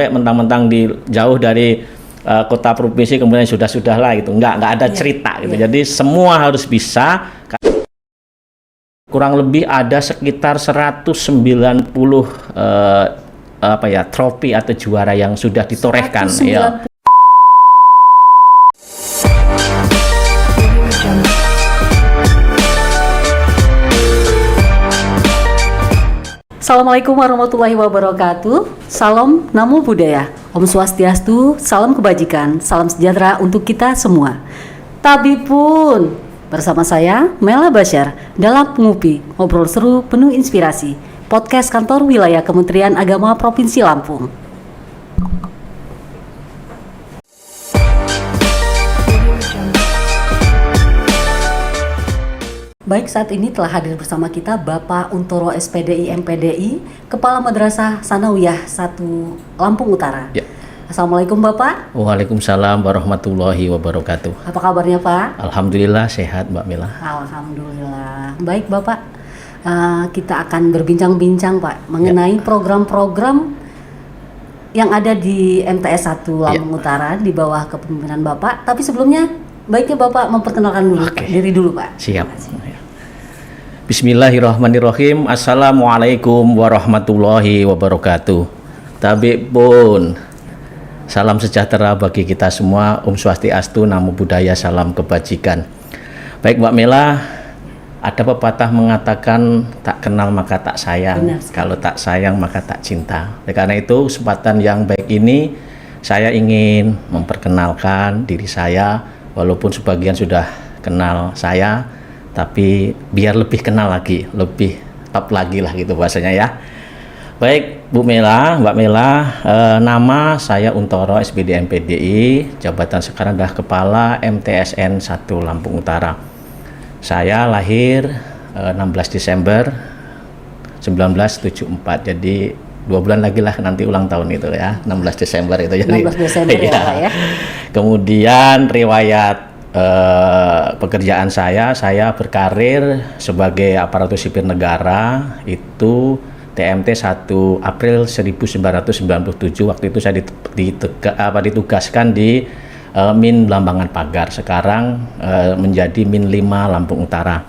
mentang-mentang di jauh dari kota provinsi kemudian sudah lah gitu. Nggak ada cerita gitu. Jadi semua harus bisa. Kurang lebih ada sekitar 190 trofi atau juara yang sudah ditorehkan ya. Assalamualaikum warahmatullahi wabarakatuh. Salam Namo Buddhaya. Om Swastiastu, salam kebajikan, salam sejahtera untuk kita semua. Tabipun bersama saya Mela Basyar dalam Ngopi, ngobrol seru penuh inspirasi. Podcast Kantor Wilayah Kementerian Agama Provinsi Lampung. Baik, saat ini telah hadir bersama kita Bapak Untoro SPDI MPDI, Kepala Madrasah Sanawiyah 1 Lampung Utara. Ya. Assalamualaikum Bapak. Waalaikumsalam warahmatullahi wabarakatuh. Apa kabarnya Pak? Alhamdulillah sehat Mbak Mila. Alhamdulillah. Baik Bapak, kita akan berbincang-bincang Pak mengenai program-program yang ada di MTS 1 Lampung Utara di bawah kepemimpinan Bapak. Tapi sebelumnya baiknya Bapak memperkenalkan dulu diri dulu Pak. Siap. Bismillahirrahmanirrahim. Assalamualaikum warahmatullahi wabarakatuh. Tabipun, salam sejahtera bagi kita semua. Om Swastiastu, Namo Buddhaya, salam kebajikan. Baik Mbak Mela, ada pepatah mengatakan tak kenal maka tak sayang. Benar. Kalau tak sayang maka tak cinta. Karena itu kesempatan yang baik ini saya ingin memperkenalkan diri saya. Walaupun sebagian sudah kenal saya, tapi biar lebih kenal lagi, lebih top lagi lah gitu bahasanya ya. Baik Bu Mela, Mbak Mela, nama saya Untoro SPDI MPDI, jabatan sekarang adalah Kepala MTSN 1 Lampung Utara. Saya lahir 16 Desember 1974, jadi 2 bulan lagi lah nanti ulang tahun itu ya, 16 Desember itu. Jadi 16 Desember ya. Kemudian riwayat pekerjaan saya berkarir sebagai aparatur sipil negara itu TMT 1 April 1997. Waktu itu saya ditugaskan di Min Blambangan Pagar, sekarang menjadi Min 5 Lampung Utara.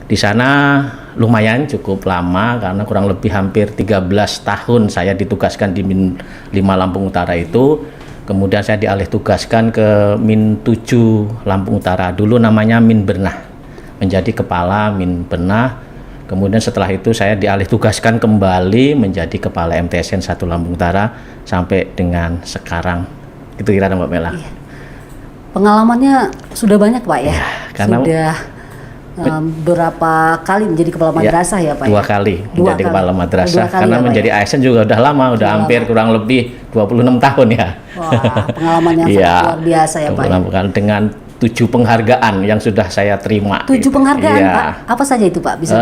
Di sana lumayan cukup lama karena kurang lebih hampir 13 tahun saya ditugaskan di Min 5 Lampung Utara itu. Kemudian saya dialih tugaskan ke Min 7 Lampung Utara. Dulu namanya Min Bernah, menjadi kepala Min Bernah. Kemudian setelah itu saya dialih tugaskan kembali menjadi kepala MTSN 1 Lampung Utara sampai dengan sekarang. Itu kira-kira Mbak Mela. Iya. Pengalamannya sudah banyak Pak ya? Karena sudah berapa kali menjadi kepala madrasah ya Pak? 2 kali menjadi kepala madrasah. Karena ya, menjadi ASN juga udah lama, udah hampir kurang lebih 26 tahun ya. Wah, pengalaman yang sangat luar biasa ya Pak. Dengan 7 penghargaan yang sudah saya terima. 7 penghargaan Pak? Apa saja itu Pak? Bisa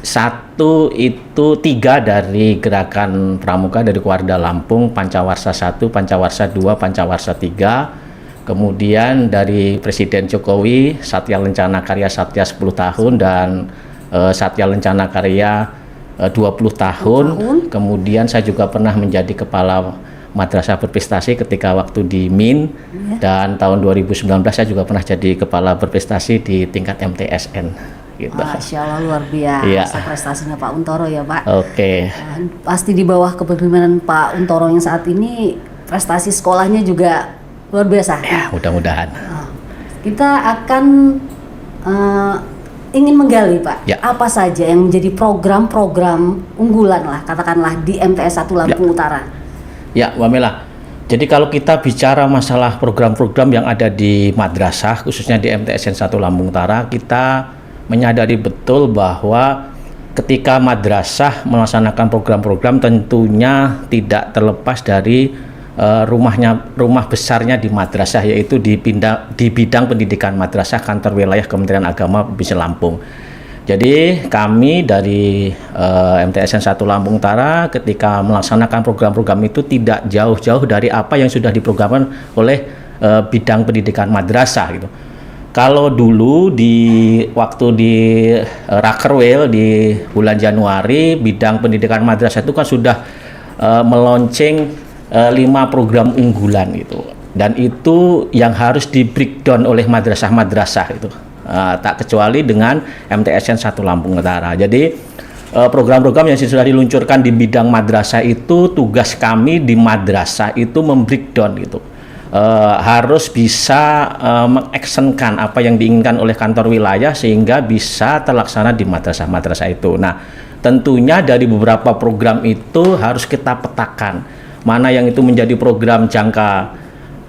satu itu 3 dari Gerakan Pramuka dari Keluarga Lampung, Pancawarsa 1, Pancawarsa 2, Pancawarsa 3. Kemudian dari Presiden Jokowi, Satya Lencana Karya Satya 10 tahun dan Satya Lencana Karya 20 tahun. Kemudian saya juga pernah menjadi kepala madrasah berprestasi ketika waktu di Min. Dan tahun 2019 saya juga pernah jadi kepala berprestasi di tingkat MTSN gitu. Masya Allah, luar biasa prestasinya Pak Untoro ya Pak. Oke. Pasti di bawah kepemimpinan Pak Untoro yang saat ini prestasi sekolahnya juga luar biasa. Ya, mudah-mudahan. Kita akan ingin menggali Pak, apa saja yang menjadi program-program unggulan lah, katakanlah di MTS 1 Lampung Utara. Ya, Mbak Mela. Jadi kalau kita bicara masalah program-program yang ada di madrasah, khususnya di MTSN 1 Lampung Utara, kita menyadari betul bahwa ketika madrasah melaksanakan program-program tentunya tidak terlepas dari rumah besarnya di madrasah, yaitu di bidang pendidikan madrasah Kantor Wilayah Kementerian Agama Provinsi Lampung. Jadi kami dari MTSN 1 Lampung Utara ketika melaksanakan program-program itu tidak jauh-jauh dari apa yang sudah diprogramkan oleh bidang pendidikan madrasah gitu. Kalau dulu waktu di Rakerwil di bulan Januari, bidang pendidikan madrasah itu kan sudah meluncing 5 program unggulan gitu. Dan itu yang harus di breakdown oleh madrasah-madrasah itu. Tak kecuali dengan MTSN 1 Lampung Utara. Jadi program-program yang sudah diluncurkan di bidang madrasah itu, tugas kami di madrasah itu membreakdown gitu. Harus bisa mengactionkan apa yang diinginkan oleh kantor wilayah sehingga bisa terlaksana di madrasah-madrasah itu. Nah, tentunya dari beberapa program itu harus kita petakan mana yang itu menjadi program jangka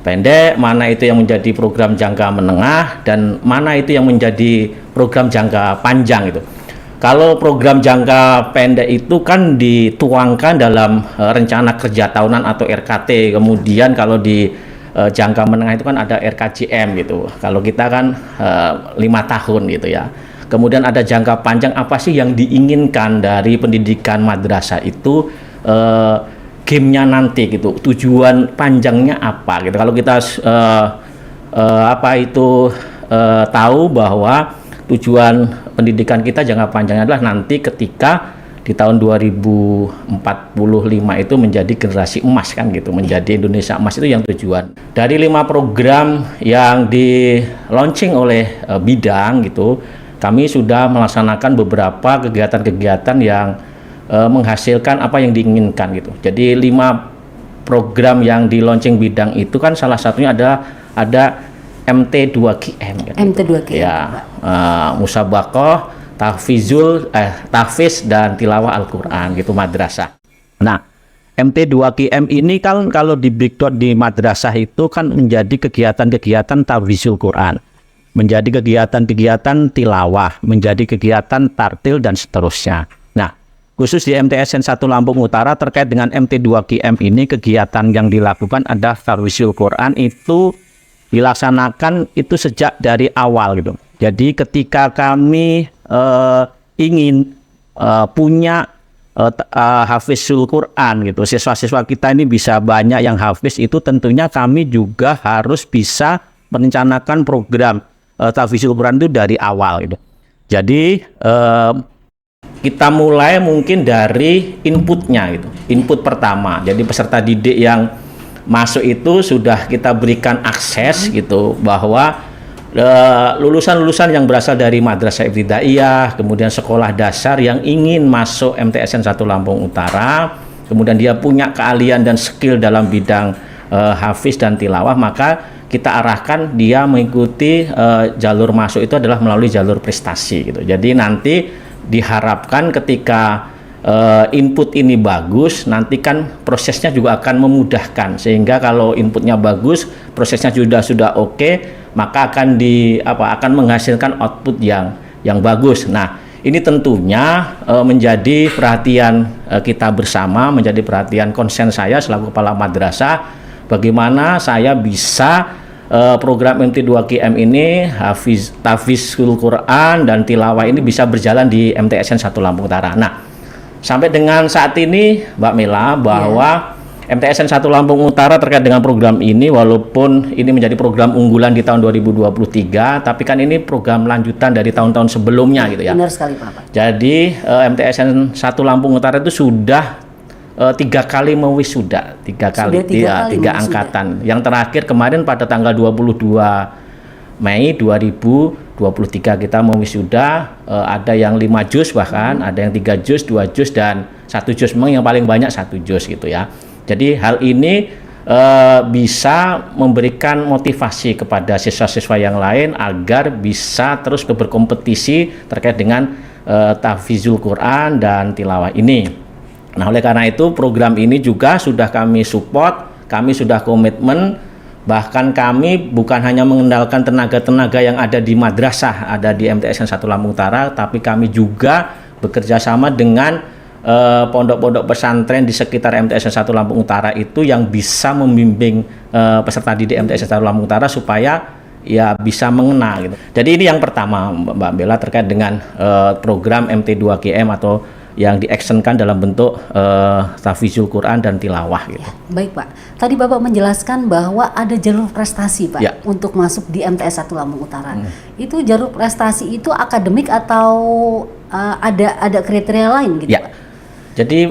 pendek, mana itu yang menjadi program jangka menengah, dan mana itu yang menjadi program jangka panjang itu. Kalau program jangka pendek itu kan dituangkan dalam rencana kerja tahunan atau RKT, kemudian kalau di jangka menengah itu kan ada RKJM gitu. Kalau kita kan 5 tahun gitu ya. Kemudian ada jangka panjang, apa sih yang diinginkan dari pendidikan madrasah itu, gamenya nanti gitu, tujuan panjangnya apa gitu. Kalau kita tahu bahwa tujuan pendidikan kita jangka panjangnya adalah nanti ketika di tahun 2045 itu menjadi generasi emas kan gitu, menjadi Indonesia emas, itu yang tujuan. Dari 5 program yang di launching oleh bidang gitu, kami sudah melaksanakan beberapa kegiatan-kegiatan yang menghasilkan apa yang diinginkan gitu. Jadi 5 program yang di launching bidang itu kan salah satunya ada MT2KM gitu. MT2KM ya, musabaqah, tahfiz dan tilawah Al-Quran gitu madrasah. Nah, MT2KM ini kan kalau di breakdown di madrasah itu kan menjadi kegiatan-kegiatan tahfizul Quran, menjadi kegiatan-kegiatan tilawah, menjadi kegiatan tartil dan seterusnya. Nah, khusus di MTSN 1 Lampung Utara terkait dengan MT2KM ini, kegiatan yang dilakukan ada tahfizul Quran itu dilaksanakan itu sejak dari awal gitu. Jadi ketika kami ingin punya hafizul Quran gitu, siswa-siswa kita ini bisa banyak yang hafiz, itu tentunya kami juga harus bisa merencanakan program tahfizul Quran itu dari awal gitu. Jadi kita mulai mungkin dari inputnya gitu. Input pertama, jadi peserta didik yang masuk itu sudah kita berikan akses gitu, bahwa lulusan-lulusan yang berasal dari madrasah ibtidaiyah, kemudian sekolah dasar yang ingin masuk MTSN 1 Lampung Utara, kemudian dia punya keahlian dan skill dalam bidang hafiz dan tilawah, maka kita arahkan dia mengikuti jalur masuk itu adalah melalui jalur prestasi gitu. Jadi nanti diharapkan ketika input ini bagus, nanti kan prosesnya juga akan memudahkan, sehingga kalau inputnya bagus, prosesnya sudah oke, maka akan menghasilkan output yang bagus. Nah, ini tentunya menjadi perhatian kita bersama, menjadi perhatian konsen saya selaku kepala madrasah, bagaimana saya bisa program MT2KM ini, tahfizul Quran dan tilawah ini bisa berjalan di MTSN 1 Lampung Utara. Nah, sampai dengan saat ini Mbak Mela, bahwa MTSN 1 Lampung Utara terkait dengan program ini, walaupun ini menjadi program unggulan di tahun 2023, tapi kan ini program lanjutan dari tahun-tahun sebelumnya gitu ya. Benar sekali Pak. Jadi MTSN 1 Lampung Utara itu sudah 3 kali mewisuda, 3 kali, tiga angkatan. Yang terakhir kemarin pada tanggal 22 Mei 2023 kita mewisuda, ada yang 5 juz bahkan, ada yang 3 juz, 2 juz dan 1 juz, memang yang paling banyak 1 juz gitu ya. Jadi hal ini bisa memberikan motivasi kepada siswa-siswa yang lain agar bisa terus berkompetisi terkait dengan tahfizul Quran dan tilawah ini. Nah, oleh karena itu program ini juga sudah kami support, kami sudah komitmen, bahkan kami bukan hanya mengendalikan tenaga-tenaga yang ada di madrasah, ada di MTSN 1 Lampung Utara, tapi kami juga bekerja sama dengan pondok-pondok pesantren di sekitar MTSN 1 Lampung Utara itu yang bisa membimbing peserta didik MTSN 1 Lampung Utara supaya ya bisa mengena gitu. Jadi ini yang pertama Mbak Bella terkait dengan program MT2KM atau yang diactionkan dalam bentuk tahfizul Quran dan tilawah gitu. Ya, baik Pak. Tadi Bapak menjelaskan bahwa ada jalur prestasi Pak untuk masuk di MTS 1 Lampung Utara. Itu jalur prestasi itu akademik atau ada kriteria lain gitu ya. Pak? Jadi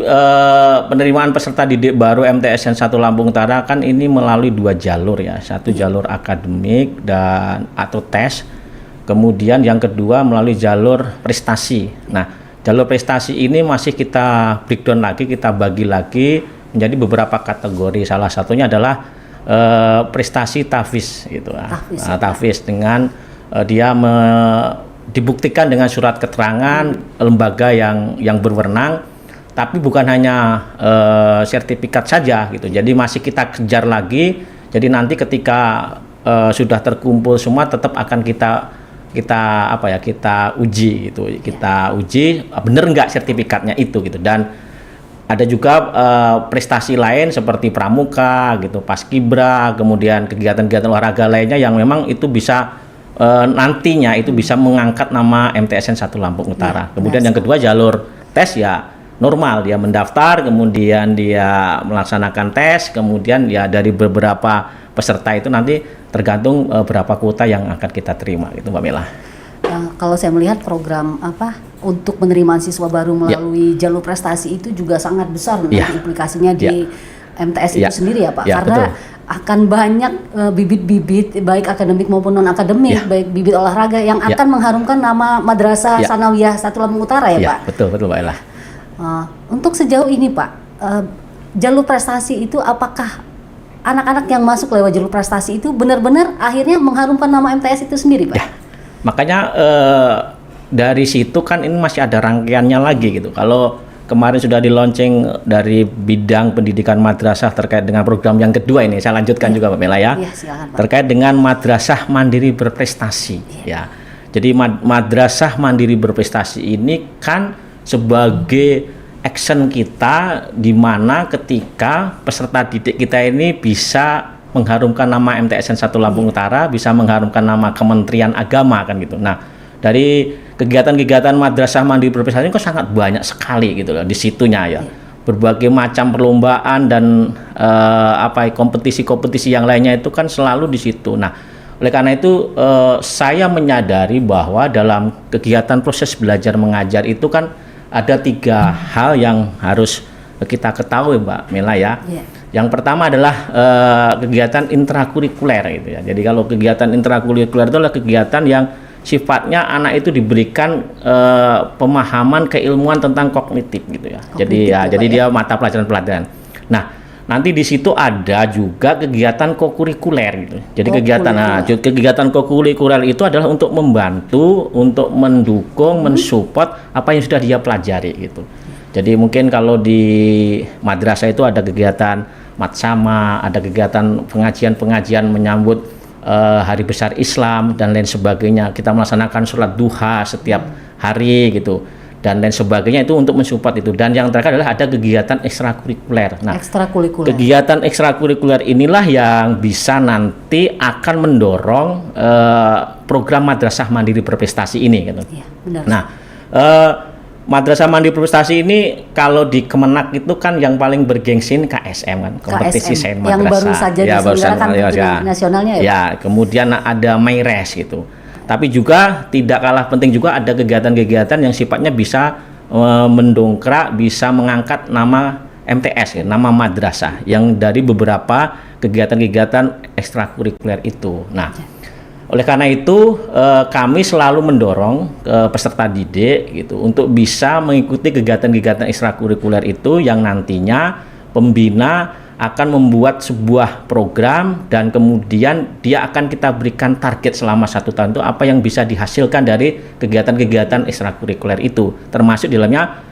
penerimaan peserta didik baru MTSN 1 Lampung Utara kan ini melalui 2 jalur ya. Satu jalur akademik dan atau tes. Kemudian yang kedua melalui jalur prestasi. Nah, jalur prestasi ini masih kita breakdown lagi, kita bagi lagi menjadi beberapa kategori. Salah satunya adalah prestasi tahfiz gitu. Tahfiz dengan dia dibuktikan dengan surat keterangan lembaga yang berwenang, tapi bukan hanya sertifikat saja gitu. Jadi masih kita kejar lagi. Jadi nanti ketika sudah terkumpul semua tetap akan kita uji gitu. Kita uji benar nggak sertifikatnya itu gitu. Dan ada juga prestasi lain seperti pramuka gitu, paskibra, kemudian kegiatan-kegiatan olahraga lainnya yang memang itu bisa nantinya itu bisa mengangkat nama MTSN 1 Lampung Utara. Kemudian yang kedua jalur tes ya normal, dia mendaftar, kemudian dia melaksanakan tes, kemudian ya dari beberapa peserta itu nanti tergantung berapa kuota yang akan kita terima gitu Mbak Mela. Kalau saya melihat program untuk penerimaan siswa baru melalui jalur prestasi itu juga sangat besar nanti implikasinya di MTS itu sendiri ya Pak, karena betul. Akan banyak bibit-bibit baik akademik maupun non akademik, baik bibit olahraga yang akan mengharumkan nama Madrasah Sanawiyah 1 Lampung Utara ya Pak. Betul Mbak Ella. Untuk sejauh ini Pak, jalur prestasi itu apakah anak-anak yang masuk lewat jalur prestasi itu benar-benar akhirnya mengharumkan nama MTS itu sendiri Pak? Ya, makanya dari situ kan ini masih ada rangkaiannya lagi gitu. Kalau kemarin sudah di launching dari bidang pendidikan madrasah terkait dengan program yang kedua ini, saya lanjutkan juga Mbak Mela ya. Silakan, Pak. Terkait dengan madrasah mandiri berprestasi ya. Jadi madrasah mandiri berprestasi ini kan sebagai action kita di mana ketika peserta didik kita ini bisa mengharumkan nama MTSN 1 Lampung Utara, bisa mengharumkan nama Kementerian Agama kan gitu. Nah, dari kegiatan-kegiatan madrasah mandiri berprestasi ini kok sangat banyak sekali gitu loh di situnya ya. Berbagai macam perlombaan dan kompetisi-kompetisi yang lainnya itu kan selalu di situ. Nah, oleh karena itu saya menyadari bahwa dalam kegiatan proses belajar mengajar itu kan ada 3 hal yang harus kita ketahui Mbak Mela ya. Yang pertama adalah kegiatan intrakurikuler gitu ya. Jadi kalau kegiatan intrakurikuler itu adalah kegiatan yang sifatnya anak itu diberikan pemahaman keilmuan tentang kognitif gitu ya. Jadi dia mata pelajaran. Nah, nanti di situ ada juga kegiatan kokurikuler gitu. Jadi kegiatan kokurikuler itu adalah untuk membantu, untuk mendukung, mensupport apa yang sudah dia pelajari gitu. Jadi mungkin kalau di madrasah itu ada kegiatan matsama, ada kegiatan pengajian menyambut hari besar Islam dan lain sebagainya. Kita melaksanakan sholat duha setiap hari gitu dan lain sebagainya itu untuk mensupport itu. Dan yang terakhir adalah ada kegiatan ekstrakurikuler. Nah, kegiatan ekstrakurikuler inilah yang bisa nanti akan mendorong program madrasah mandiri berprestasi ini gitu. Ya, benar. Nah, madrasah mandiri berprestasi ini kalau di Kemenak itu kan yang paling bergengsi KSM kan, kompetisi sains madrasah. Yang baru saja diselenggarakan nasionalnya ya. Ya, kemudian ada Mayres gitu. Tapi juga tidak kalah penting juga ada kegiatan-kegiatan yang sifatnya bisa mendongkrak, bisa mengangkat nama MTS ya, nama madrasah yang dari beberapa kegiatan-kegiatan ekstrakurikuler itu. Nah, oleh karena itu kami selalu mendorong peserta didik gitu untuk bisa mengikuti kegiatan-kegiatan ekstrakurikuler itu yang nantinya pembina akan membuat sebuah program dan kemudian dia akan kita berikan target selama 1 tahun itu apa yang bisa dihasilkan dari kegiatan-kegiatan ekstrakurikuler itu, termasuk di dalamnya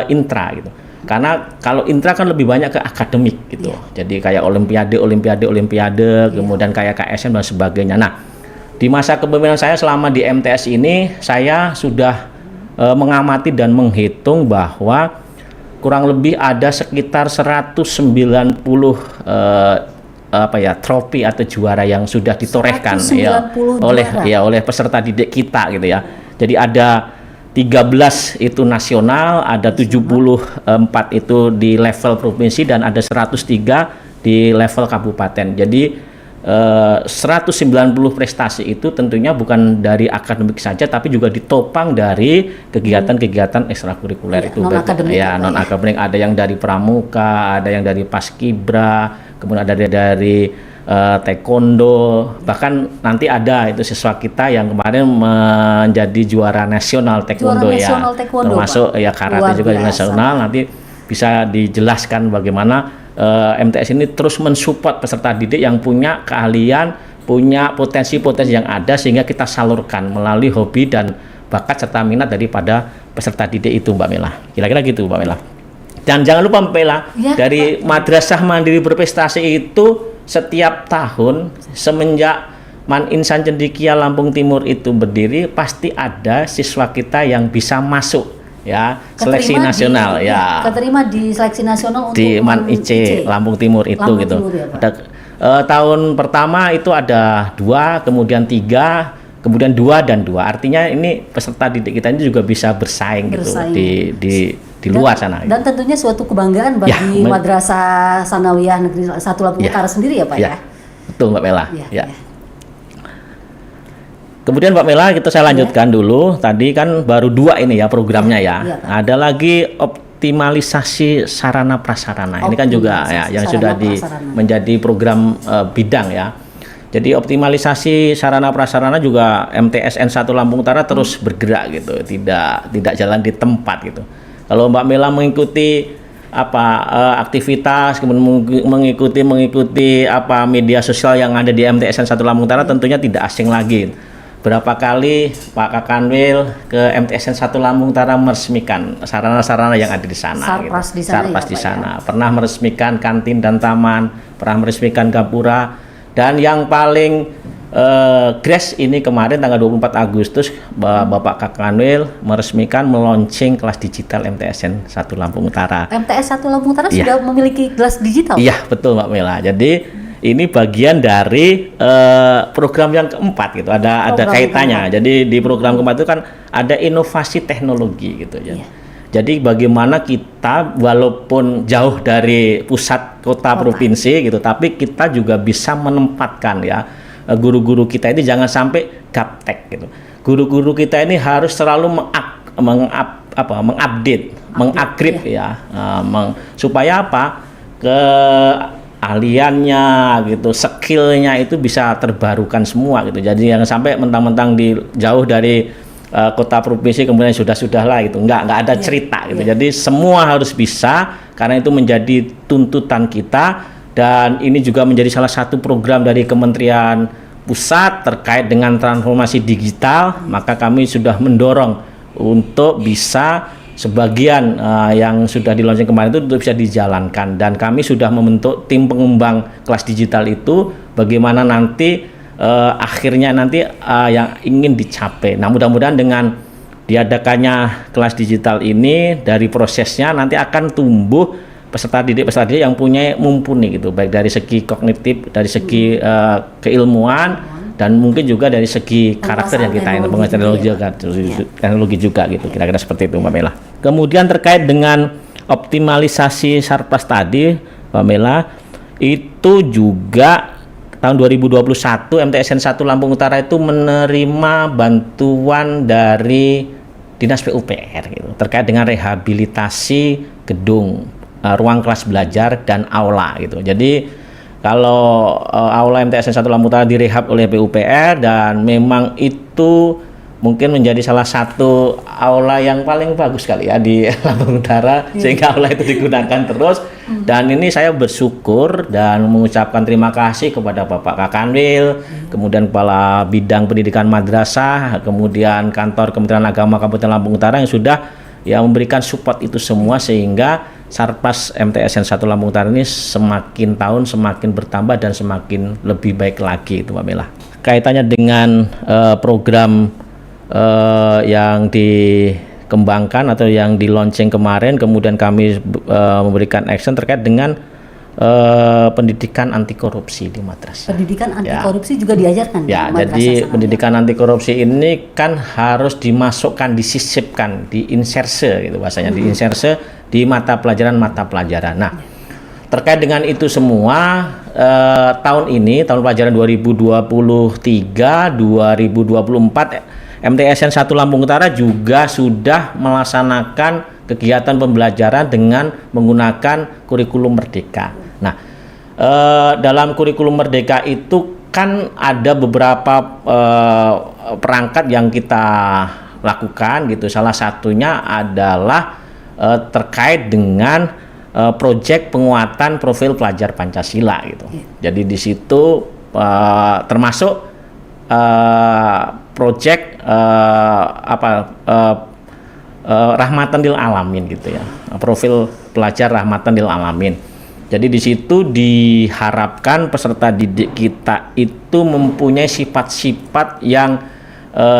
intra gitu. Karena kalau intra kan lebih banyak ke akademik gitu. Jadi kayak olimpiade, kemudian kayak KSM dan sebagainya. Nah, di masa kepemimpinan saya selama di MTS ini, saya sudah mengamati dan menghitung bahwa kurang lebih ada sekitar 190 trofi atau juara yang sudah ditorehkan oleh peserta didik kita gitu ya. Jadi ada 13 itu nasional, ada 74 itu di level provinsi dan ada 103 di level kabupaten. Jadi 190 prestasi itu tentunya bukan dari akademik saja, tapi juga ditopang dari kegiatan-kegiatan ekstrakurikuler itu. Non akademik, ada yang dari pramuka, ada yang dari paskibra, kemudian ada dari taekwondo, bahkan nanti ada itu siswa kita yang kemarin menjadi juara nasional taekwondo, termasuk ya karate juga nasional. Nanti bisa dijelaskan bagaimana MTS ini terus mensupport peserta didik yang punya keahlian, punya potensi-potensi yang ada, sehingga kita salurkan melalui hobi dan bakat serta minat daripada peserta didik itu, Mbak Mela. Kira-kira gitu, Mbak Mela. Dan jangan lupa, Mbak Mela, dari Madrasah Mandiri Berprestasi itu setiap tahun semenjak Man Insan Cendekia Lampung Timur itu berdiri, pasti ada siswa kita yang bisa masuk seleksi nasional keterima di seleksi nasional untuk di Man IC Lampung Timur itu Lampung gitu. Timur, tahun pertama itu ada 2, kemudian 3, kemudian 2 dan 2. Artinya ini peserta didik kita ini juga bisa bersaing gitu di luar sana. Dan tentunya suatu kebanggaan bagi Madrasah Sanawiyah Negeri 1 Lampung Utara sendiri ya Pak ya. Betul Mbak Mela. Kemudian Mbak Mela, saya lanjutkan dulu. Tadi kan baru 2 ini ya programnya ya. Ada lagi optimalisasi sarana prasarana. Ini kan juga yang sudah menjadi program bidang ya. Jadi optimalisasi sarana prasarana juga MTSN 1 Lampung Utara terus bergerak gitu. Tidak jalan di tempat gitu. Kalau Mbak Mela mengikuti aktivitas, kemudian mengikuti media sosial yang ada di MTSN 1 Lampung Utara, tentunya tidak asing lagi. Berapa kali Pak Kakanwil ke MTSN 1 Lampung Utara meresmikan sarana-sarana yang ada di sana. Sarpas di sana. Pernah meresmikan kantin dan taman, pernah meresmikan gapura, dan yang paling grace ini kemarin tanggal 24 Agustus Bapak Kakanwil meresmikan meluncing kelas digital MTSN 1 Lampung Utara. MTS 1 Lampung Utara sudah memiliki kelas digital? Iya, betul Mbak Mela. Jadi ini bagian dari program yang keempat gitu, ada kaitannya. Jadi di program keempat itu kan ada inovasi teknologi gitu ya. Jadi bagaimana kita walaupun jauh dari pusat kota provinsi gitu, tapi kita juga bisa menempatkan guru-guru kita ini jangan sampai gaptek gitu. Guru-guru kita ini harus selalu mengupdate, mengupgrade supaya ahliannya gitu, skillnya itu bisa terbarukan semua gitu. Jadi jangan sampai mentang-mentang jauh dari kota provinsi kemudian sudah-sudahlah gitu. Nggak ada cerita gitu. Jadi semua harus bisa, karena itu menjadi tuntutan kita, dan ini juga menjadi salah satu program dari Kementerian Pusat terkait dengan transformasi digital. Maka kami sudah mendorong untuk bisa sebagian yang sudah di-launching kemarin itu bisa dijalankan, dan kami sudah membentuk tim pengembang kelas digital itu bagaimana nanti akhirnya nanti yang ingin dicapai. Nah, mudah-mudahan dengan diadakannya kelas digital ini, dari prosesnya nanti akan tumbuh peserta didik yang punya mumpuni gitu, baik dari segi kognitif, dari segi keilmuan, dan mungkin juga dari segi karakter yang kita teknologi juga gitu, kira-kira seperti itu Mbak Mela. Kemudian terkait dengan optimalisasi Sarpas tadi Mbak Mela, itu juga tahun 2021 MTSN 1 Lampung Utara itu menerima bantuan dari Dinas PUPR gitu, terkait dengan rehabilitasi gedung, ruang kelas belajar dan aula gitu. Jadi kalau aula MTSN 1 Lampung Utara direhab oleh PUPR, dan memang itu mungkin menjadi salah satu aula yang paling bagus kali ya di Lampung Utara, sehingga aula itu digunakan terus. Dan ini saya bersyukur dan mengucapkan terima kasih kepada Bapak Kakanwil, kemudian Kepala Bidang Pendidikan Madrasah, kemudian Kantor Kementerian Agama Kabupaten Lampung Utara yang sudah memberikan support itu semua, sehingga Sarpas MTSN 1 Lampung Utara ini semakin tahun semakin bertambah dan semakin lebih baik lagi itu Mbak Mela. Kaitannya dengan program yang dikembangkan atau yang di-launching kemarin, kemudian kami memberikan action terkait dengan pendidikan anti korupsi di madrasah. Pendidikan anti korupsi juga diajarkan di madrasah. Jadi pendidikan anti korupsi ini kan harus dimasukkan, disisipkan, diinserse gitu bahasanya, diinserse di mata pelajaran. Nah, terkait dengan itu semua, tahun ini, tahun pelajaran 2023-2024, MTSN 1 Lampung Utara juga sudah melaksanakan kegiatan pembelajaran dengan menggunakan kurikulum Merdeka. Nah, dalam kurikulum Merdeka itu kan ada beberapa perangkat yang kita lakukan gitu. Salah satunya adalah terkait dengan proyek penguatan profil pelajar Pancasila gitu. Jadi di situ termasuk proyek rahmatan lil alamin gitu ya. Profil pelajar rahmatan lil alamin. Jadi di situ diharapkan peserta didik kita itu mempunyai sifat-sifat yang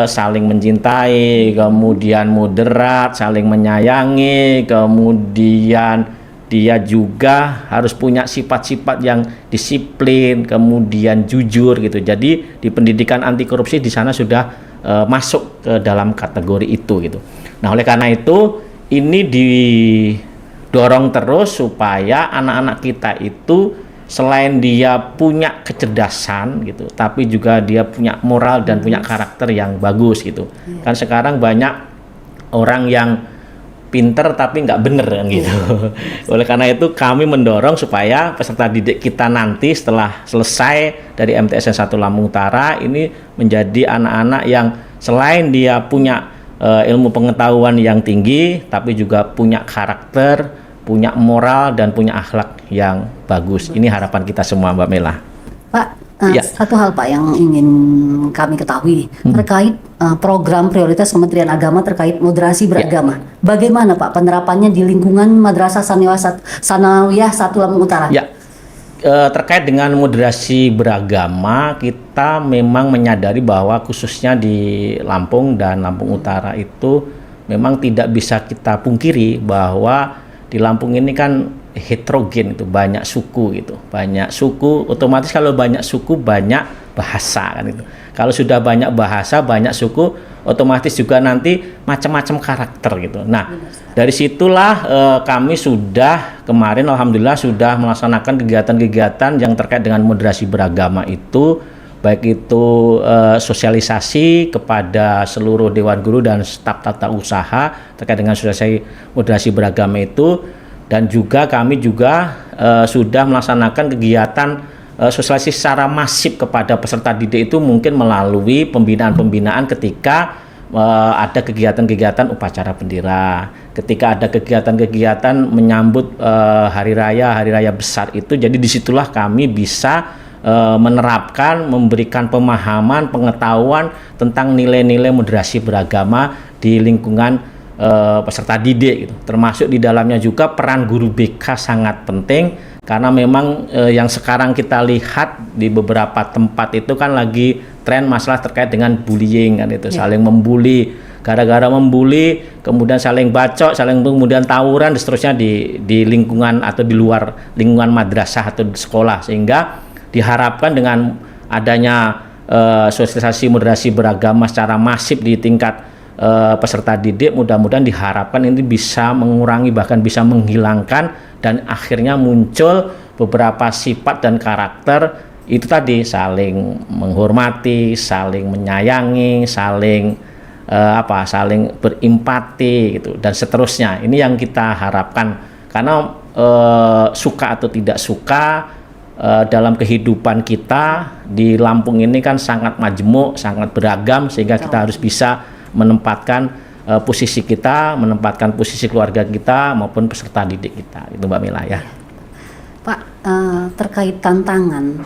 saling mencintai, kemudian moderat, saling menyayangi, kemudian dia juga harus punya sifat-sifat yang disiplin, kemudian jujur gitu. Jadi di pendidikan anti korupsi di sana sudah masuk ke dalam kategori itu gitu. Nah, oleh karena itu ini didorong terus supaya anak-anak kita itu selain dia punya kecerdasan gitu, tapi juga dia punya moral dan punya karakter yang bagus gitu. Kan sekarang banyak orang yang pinter tapi nggak bener kan gitu. Oleh karena itu kami mendorong supaya peserta didik kita nanti setelah selesai dari MTSN 1 Lampung Utara ini menjadi anak-anak yang selain dia punya ilmu pengetahuan yang tinggi, tapi juga punya karakter, punya moral dan punya akhlak yang bagus. Ini harapan kita semua, Mbak Mela. Pak, Ya. satu hal Pak yang ingin kami ketahui terkait program prioritas Kementerian Agama terkait moderasi beragama. Bagaimana Pak penerapannya di lingkungan Madrasah Sanawiyah 1 Lampung Utara? Ya, terkait dengan moderasi beragama, kita memang menyadari bahwa khususnya di Lampung dan Lampung Utara itu memang tidak bisa kita pungkiri bahwa di Lampung ini kan heterogen, itu banyak suku gitu, banyak suku, otomatis kalau banyak suku banyak bahasa kan itu. Kalau sudah banyak bahasa, banyak suku, otomatis juga nanti macam-macam karakter gitu. Nah, dari situlah kami sudah kemarin alhamdulillah sudah melaksanakan kegiatan-kegiatan yang terkait dengan moderasi beragama itu, baik itu sosialisasi kepada seluruh dewan guru dan staf tata usaha terkait dengan moderasi beragama itu, dan juga kami juga sudah melaksanakan kegiatan sosialisasi secara masif kepada peserta didik itu mungkin melalui pembinaan-pembinaan ketika ada kegiatan-kegiatan upacara bendera, ketika ada kegiatan-kegiatan menyambut hari raya besar itu. Jadi disitulah kami bisa menerapkan, memberikan pemahaman, pengetahuan tentang nilai-nilai moderasi beragama di lingkungan peserta didik gitu. Termasuk di dalamnya juga peran guru BK sangat penting, karena memang yang sekarang kita lihat di beberapa tempat itu kan lagi tren masalah terkait dengan bullying kan itu, saling membuli, gara-gara membuli kemudian saling bacok, saling kemudian tawuran dan seterusnya di lingkungan atau di luar lingkungan madrasah atau di sekolah. Sehingga diharapkan dengan adanya sosialisasi moderasi beragama secara masif di tingkat peserta didik, mudah-mudahan diharapkan ini bisa mengurangi bahkan bisa menghilangkan dan akhirnya muncul beberapa sifat dan karakter itu tadi, saling menghormati, saling menyayangi, saling saling berempati gitu dan seterusnya. Ini yang kita harapkan, karena suka atau tidak suka dalam kehidupan kita di Lampung ini kan sangat majemuk, sangat beragam, sehingga kita harus bisa menempatkan posisi kita, menempatkan posisi keluarga kita maupun peserta didik kita. Itu Mbak Mila ya. Pak, terkait tantangan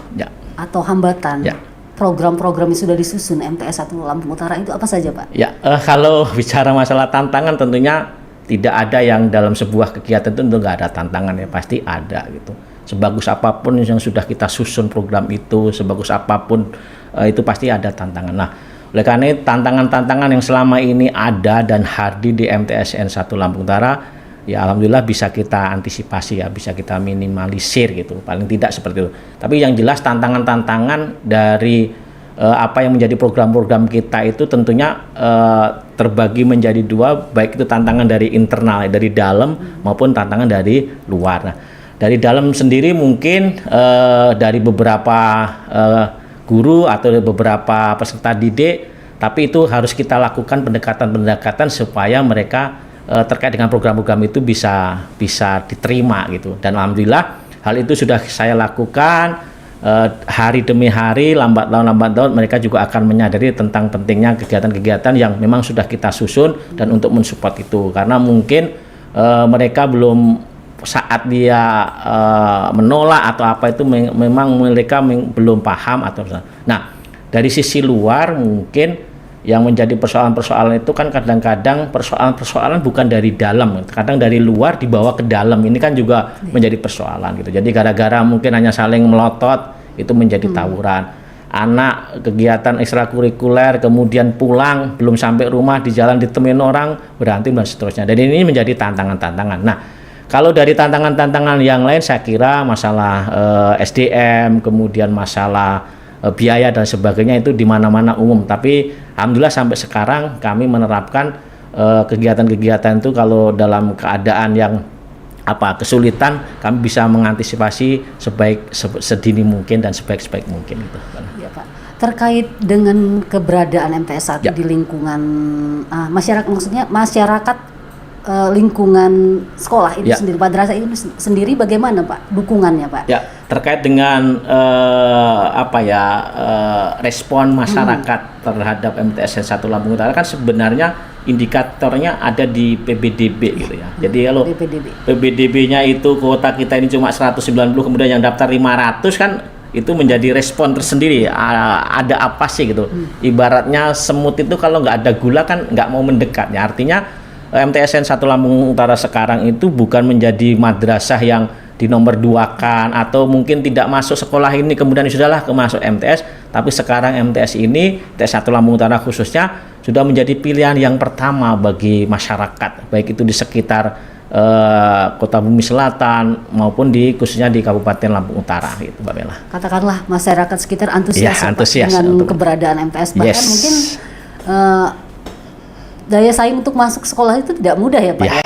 atau hambatan program-program yang sudah disusun MTS 1 Lampung Utara itu apa saja Pak? Ya, kalau bicara masalah tantangan tentunya tidak ada yang dalam sebuah kegiatan itu nggak ada tantangan ya, pasti ada gitu. Sebagus apapun yang sudah kita susun program itu, sebagus apapun itu pasti ada tantangan. Nah, oleh karena itu tantangan-tantangan yang selama ini ada dan hadir di MTSN 1 Lampung Utara, ya alhamdulillah bisa kita antisipasi ya, bisa kita minimalisir gitu, paling tidak seperti itu. Tapi yang jelas tantangan-tantangan dari apa yang menjadi program-program kita itu tentunya terbagi menjadi dua, baik itu tantangan dari internal, dari dalam maupun tantangan dari luar. Nah, dari dalam sendiri mungkin dari beberapa guru atau beberapa peserta didik, tapi itu harus kita lakukan pendekatan-pendekatan supaya mereka terkait dengan program-program itu bisa diterima gitu. Dan alhamdulillah hal itu sudah saya lakukan. Hari demi hari, lambat laun mereka juga akan menyadari tentang pentingnya kegiatan-kegiatan yang memang sudah kita susun dan untuk mensupport itu, karena mungkin mereka belum saat dia menolak atau apa itu memang mereka belum paham atau nah dari sisi luar mungkin yang menjadi persoalan-persoalan itu kan kadang-kadang persoalan-persoalan bukan dari dalam, kadang dari luar dibawa ke dalam, ini kan juga menjadi persoalan gitu. Jadi gara-gara mungkin hanya saling melotot itu menjadi tawuran. Anak kegiatan ekstrakurikuler kemudian pulang belum sampai rumah di jalan ditemuin orang berantem dan seterusnya. Dan ini menjadi tantangan-tantangan. Nah, kalau dari tantangan-tantangan yang lain saya kira masalah SDM, kemudian masalah biaya dan sebagainya itu di mana-mana umum, tapi alhamdulillah sampai sekarang kami menerapkan kegiatan-kegiatan itu kalau dalam keadaan yang kesulitan kami bisa mengantisipasi sedini mungkin dan sebaik-baik mungkin gitu. Iya Pak. Terkait dengan keberadaan MTS 1 di lingkungan masyarakat, maksudnya masyarakat lingkungan sekolah itu sendiri, madrasah itu sendiri, bagaimana Pak dukungannya Pak? Ya, terkait dengan respon masyarakat terhadap MTS 1 Lampung Utara kan sebenarnya indikatornya ada di PBDB gitu ya. Jadi kalau PBDB-nya itu kuota kita ini cuma 190, kemudian yang daftar 500 kan itu menjadi respon tersendiri. Ada apa sih gitu? Ibaratnya semut itu kalau nggak ada gula kan nggak mau mendekat. Ya, artinya MTSN 1 Lampung Utara sekarang itu bukan menjadi madrasah yang dinomor 2-kan atau mungkin tidak masuk sekolah ini kemudian sudahlah masuk MTS, tapi sekarang MTS ini, MTS 1 Lampung Utara khususnya sudah menjadi pilihan yang pertama bagi masyarakat, baik itu di sekitar Kota Bumi Selatan maupun khususnya di Kabupaten Lampung Utara gitu, Mbak Mela. Katakanlah masyarakat sekitar antusias dengan keberadaan MTS, bahkan mungkin daya saing untuk masuk sekolah itu tidak mudah ya Pak ya?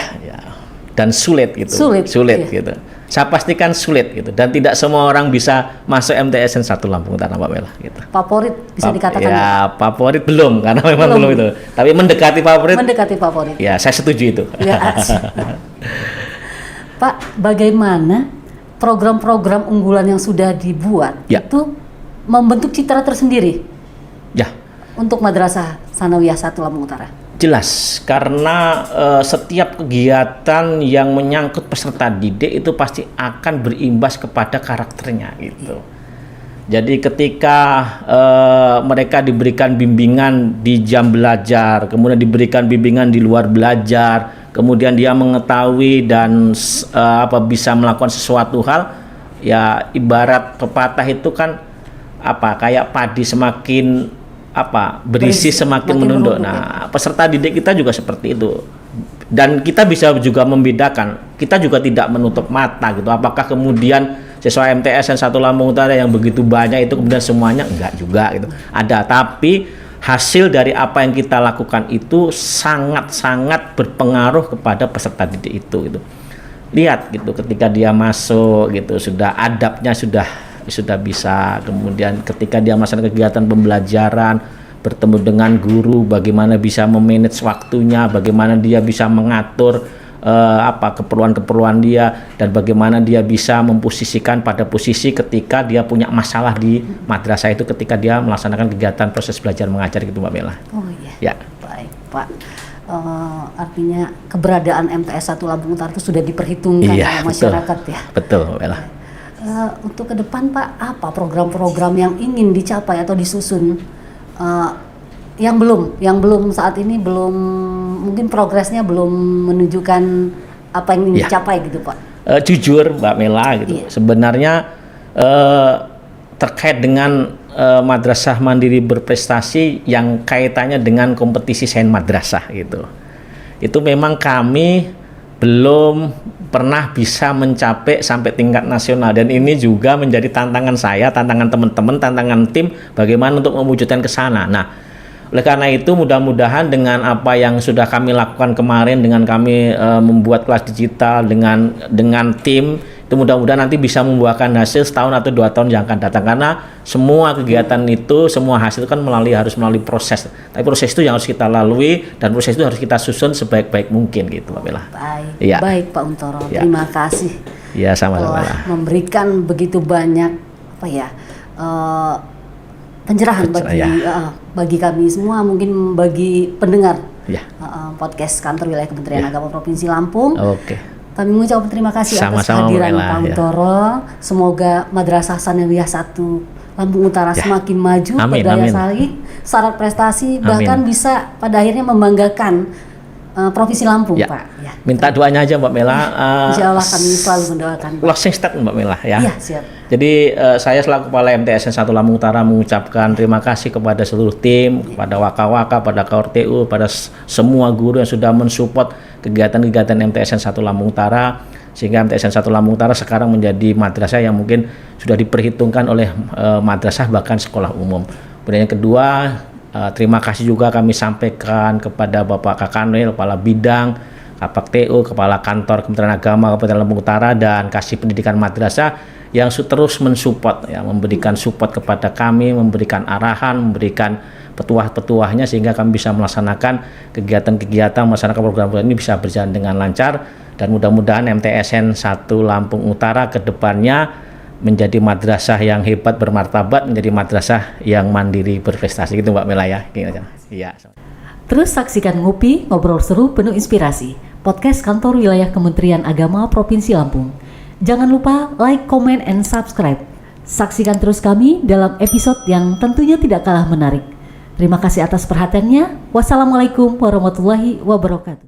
Dan sulit gitu. Sulit gitu. Saya pastikan sulit gitu, dan tidak semua orang bisa masuk MTSN 1 Lampung Utara, Mbak Mela gitu. Favorit bisa dikatakan? Ya, favorit belum, karena memang belum itu. Tapi mendekati favorit. Ya, saya setuju itu. Ya. Pak, bagaimana program-program unggulan yang sudah dibuat itu membentuk citra tersendiri? Ya. Untuk Madrasah Tsanawiyah 1 Lampung Utara? Jelas, karena setiap kegiatan yang menyangkut peserta didik itu pasti akan berimbas kepada karakternya gitu. Jadi ketika mereka diberikan bimbingan di jam belajar, kemudian diberikan bimbingan di luar belajar, kemudian dia mengetahui dan bisa melakukan sesuatu hal, ya ibarat pepatah itu kan kayak padi semakin berisi semakin menunduk. Nah, peserta didik kita juga seperti itu. Dan kita bisa juga membedakan. Kita juga tidak menutup mata gitu. Apakah kemudian siswa MTSN 1 Lampung Utara yang begitu banyak itu kemudian semuanya enggak juga gitu. Ada, tapi hasil dari apa yang kita lakukan itu sangat-sangat berpengaruh kepada peserta didik itu gitu. Lihat gitu ketika dia masuk gitu, sudah adabnya sudah bisa, kemudian ketika dia melaksanakan kegiatan pembelajaran, bertemu dengan guru, bagaimana bisa memanage waktunya, bagaimana dia bisa mengatur keperluan-keperluan dia, dan bagaimana dia bisa memposisikan pada posisi ketika dia punya masalah di madrasah itu ketika dia melaksanakan kegiatan proses belajar mengajar gitu, Mbak Mela. Oh iya. Ya. Baik, Pak. Artinya keberadaan MTS 1 Lampung Utara itu sudah diperhitungkan oleh masyarakat ya. Betul, Mbak Mela. Untuk ke depan Pak, apa program-program yang ingin dicapai atau disusun yang belum saat ini belum, mungkin progresnya belum menunjukkan apa yang ingin dicapai gitu Pak? Jujur Mbak Mela gitu, sebenarnya terkait dengan madrasah mandiri berprestasi yang kaitannya dengan kompetisi sains madrasah gitu, itu memang kami belum pernah bisa mencapai sampai tingkat nasional, dan ini juga menjadi tantangan saya, tantangan teman-teman, tantangan tim bagaimana untuk mewujudkan ke sana. Nah, oleh karena itu mudah-mudahan dengan apa yang sudah kami lakukan kemarin, dengan kami membuat kelas digital dengan tim Itu mudah-mudahan nanti bisa membuahkan hasil setahun atau 2 tahun yang akan datang, karena semua kegiatan itu, semua hasil kan harus melalui proses. Tapi proses itu yang harus kita lalui dan proses itu harus kita susun sebaik-baik mungkin gitu, Mbak Mela. Baik, baik Pak Untoro. Ya. Terima kasih. Ya, sama-sama. Telah memberikan begitu banyak pencerahan bagi kami semua, mungkin bagi pendengar podcast kantor wilayah Kementerian Agama Provinsi Lampung. Oke. Kami mengucapkan terima kasih atas Sama-sama, kehadiran Mbak Ella, Pak Untoro. Semoga Madrasah Sanawiyah 1 Lampung Utara semakin maju, berdaya saing, syarat prestasi, bahkan bisa pada akhirnya membanggakan Provinsi Lampung, Pak. Ya. Minta doanya aja Mbak Mela. Insya Allah kami selalu mendoakan. Closing statement Mbak Mela ya. Iya, siap. Jadi saya selaku Kepala MTSN 1 Lampung Utara mengucapkan terima kasih kepada seluruh tim, kepada Waka-Waka, pada KORTU, pada semua guru yang sudah mensupport kegiatan-kegiatan MTSN 1 Lampung Utara, sehingga MTSN 1 Lampung Utara sekarang menjadi madrasah yang mungkin sudah diperhitungkan oleh madrasah bahkan sekolah umum. Kemudian yang kedua, terima kasih juga kami sampaikan kepada Bapak Kakanwil, Kepala Bidang, Kapak TU, Kepala Kantor Kementerian Agama Kabupaten Lampung Utara, dan Kasih Pendidikan Madrasah yang terus mensupport, memberikan support kepada kami, memberikan arahan, memberikan petuah-petuahnya sehingga kami bisa melaksanakan kegiatan-kegiatan, melaksanakan program-program ini bisa berjalan dengan lancar, dan mudah-mudahan MTSN 1 Lampung Utara ke depannya menjadi madrasah yang hebat, bermartabat, menjadi madrasah yang mandiri, berprestasi gitu Mbak Mela ya. Iya. Terus saksikan Ngopi, Ngobrol Seru Penuh Inspirasi, podcast kantor wilayah Kementerian Agama Provinsi Lampung. Jangan lupa like, comment, and subscribe. Saksikan terus kami dalam episode yang tentunya tidak kalah menarik. Terima kasih atas perhatiannya. Wassalamualaikum warahmatullahi wabarakatuh.